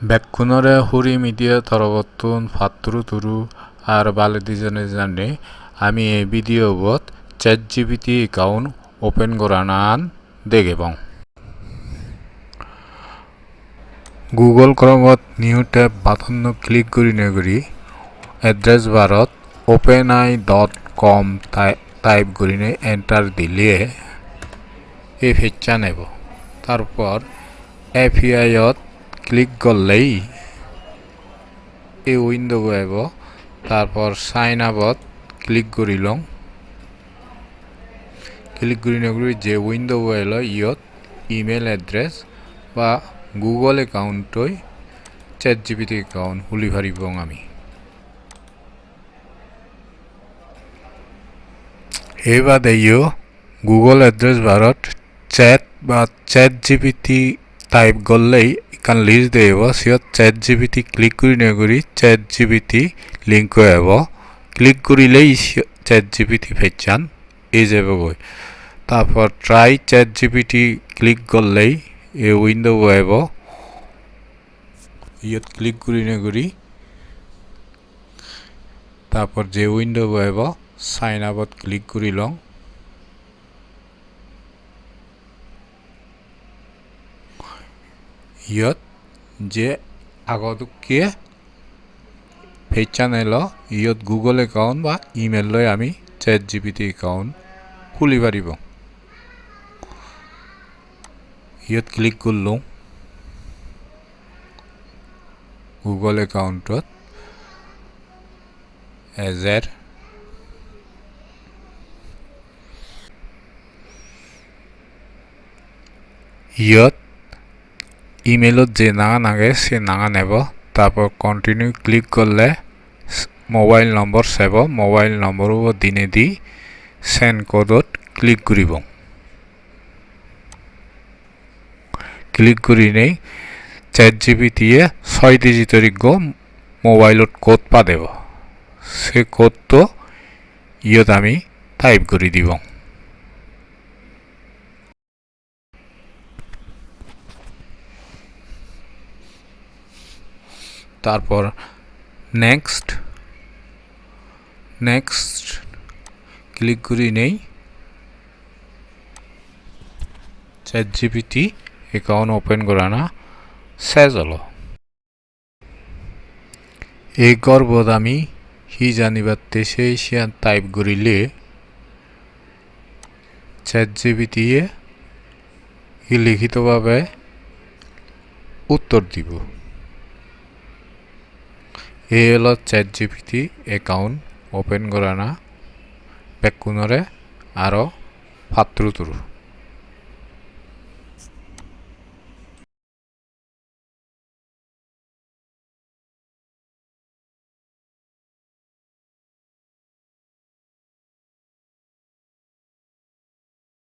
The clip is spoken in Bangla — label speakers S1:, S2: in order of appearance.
S1: 백군어의 호리 미디어 তরবর্তন ফাত্রু তুরু আর বালেদিজনে জানে আমি এই ভিডিও বত ChatGPT account ওপেন করানান দেগেবং গুগল ক্রমত নিউ ট্যাব বাতন্ন ক্লিক করি নগরি এড্রেস বারত openai.com টাইপ করিনে এন্টার দিলে এই ফেচ্চা নেব তারপর API-ত ক্লিক করলেই এই উইন্ডো আইব তারপর সাইন আপত ক্লিক করিলং ক্লিক করি নগরি যে উইন্ডো আইল ইয়ত ইমেল এড্রেস বা গুগল একাউন্টই ChatGPT একাউন্ট খুলি পারিবং আমি এবারে ইয়ো গুগল এড্রেস বারত চ্যাট বা ChatGPT টাইপ করলেই এখান লিস্ট দেব সিয়ত ChatGPT ক্লিক করি নগরি ChatGPT লিঙ্ক আইব ক্লিক করিলেই ChatGPT ফেচান এই যাব গই তারপর ট্রাই ChatGPT ক্লিক করলেই এই উইন্ডো আইব ইয়ত ক্লিক করি নগরি তারপর যে উইন্ডো আইব সাইন আপত ক্লিক করিলং ইয়ত যে আগতকে ফেচান এলো ইয়ত গুগল একাউন্ট বা ইমেল লই আমি ChatGPT একাউন্ট খুলি পারিব ইয়ত ক্লিক করলুম গুগল একাউন্টত এজের ইয়ত ইমেলত যে নাঙা নাগে সে নাঙা নেব তারপর কন্টিনিউ ক্লিক করলে মোবাইল নম্বর সেব মোবাইল নম্বরও দিনে দি সেন্ড কোডত ক্লিক করিব ক্লিক করি নেই ChatGPT 6 ডিজিটের মোবাইলত কোড পা দেব সে কোড তো ইয়ত আমি টাইপ করে দিব তারপর নেক্সট ক্লিক করি নেই ChatGPT অ্যাকাউন্ট ওপেন করানা শেষ হলো এই গর্বত আমি হি জানিবার তেসে সিয়ান টাইপ করিলে ChatGPT হি লিখিতভাবে উত্তর দিব এই হলো ChatGPT অ্যাকাউন্ট ওপেন করানা বেকুনরে আরো ফাত্রুতুরু